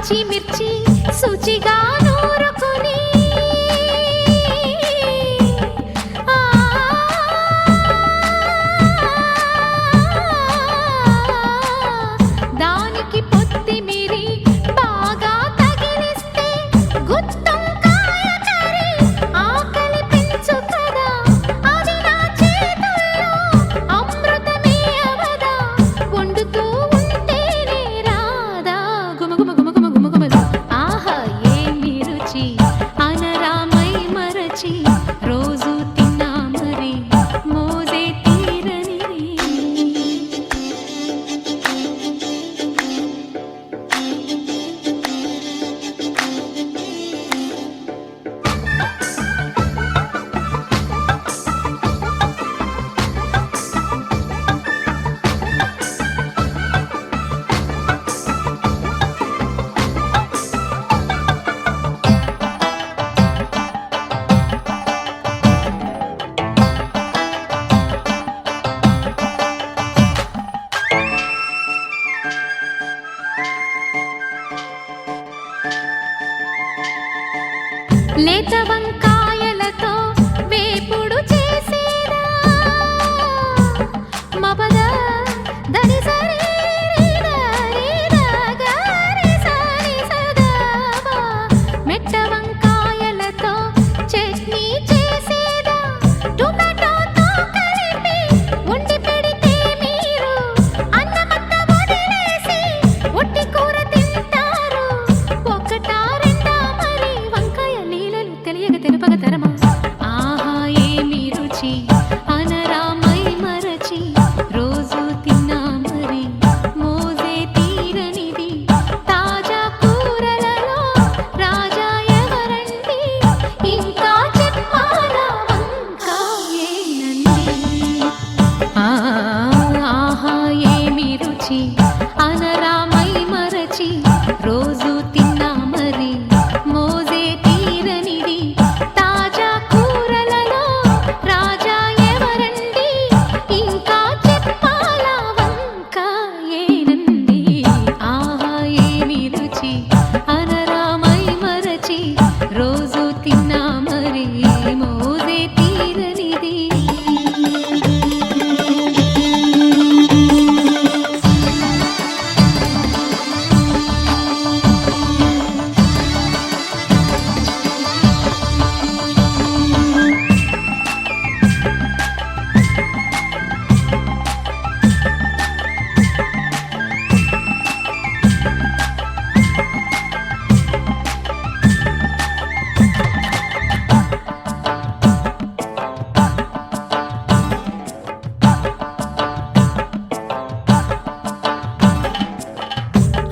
పచ్చిమిర్చి శుచిగా నూరుకుని దానికి పొత్తిమిరి బాగా తగిలిస్తే గుత్తొంకాయ కర్రీ ఆకలి పెంచు కదా. అది నా చేతుల్లో అమృతమే అవదా. వండుతూ ఉంటేనే రాదా గుమగుమ గుమగుమ గుమగుమలు. ఆహా ఏమి రుచి అనరామై మరచి రోజు తిన్నా మరి మోజే తీరనిది. లేత వంకాయలతో వేపుడు చేసేదా మపద దరి సరి గరి సరి సదావా. మెట్ట వంకాయలతో చట్నీ చేసేదా టొమాటోతో కలిపి వండి పెడితే మీరు అన్నమత్త వదిలేసి ఒట్టి కూర తింటారు. ఒకటా రెండా మరి వంకాయ లీలలు తెలియక తెలుపక తరమా. ఆహా ఏమి రుచి అనరామై మరచి రోజు తిన్నా మరి మోజే తీరనిది. తాజా కూరలలో రాజా ఎవరండి ఇంకా చెప్పాలా వంకాయేనండి. ఆహా ఏమి రుచి అనరామై మరచి రోజు తిన్నా మరి మోజే తీరనిది. తాజా కూరలలో రాజా ఎవరండి ఇంకా చెప్పాలా వంకాయేనండి. ఆహా ఏమి రుచి అనరామై మరచి రోజు తిన్నా మరి మోజే తీరనిది.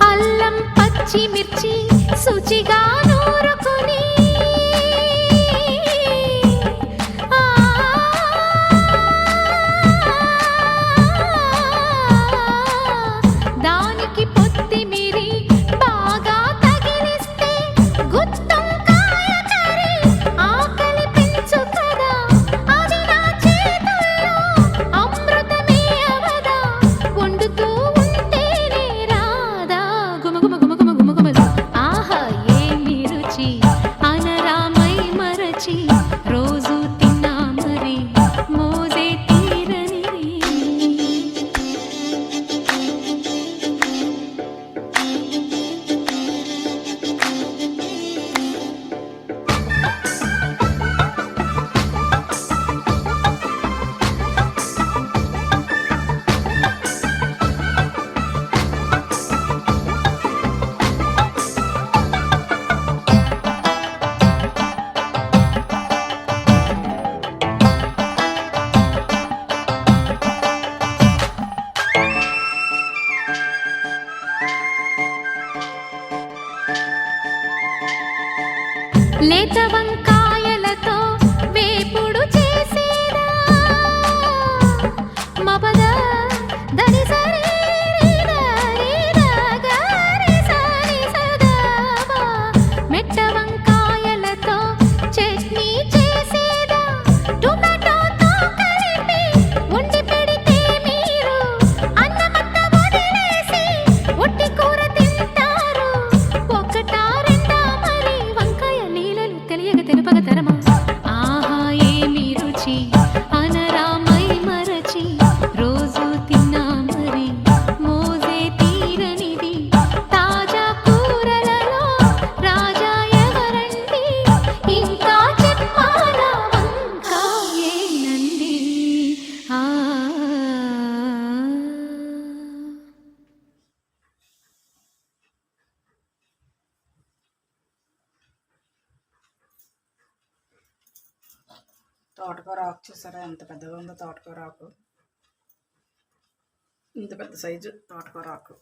అల్లం పచ్చిమిర్చి శుచిగా నూరుకుని దానికి పొత్తిమిరి బాగా తగిలిస్తే గుత్తొంకాయ కర్రీ ఆకలి పెంచు కదా. అది నా చేతుల్లో అమృతమే అవదా. వండుతూ ఉంటేనే రాదా గుమగుమ గుమగుమ గుమగుమలు. ఆహా ఏమి రుచి అనరామై మరచి రోజు తిన్నా మరి మోజే తీరనిది. లేత వంకాయలతో వేపుడు చేసేదా మపద దరి సరి గరి సరి సదావా. మెట్ట వంకాయలతో చట్నీ చేసేదా టొమాటోతో కలిపి వండి పెడితే మీరు అన్నమత్త వదిలేసి ఒట్టి కూర తింటారు. ఒక తోటకూర ఆకు చూసారా ఎంత పెద్దగా ఉందో తోటకూర ఆకు. ఇంత పెద్ద సైజు తోటకూర ఆకు.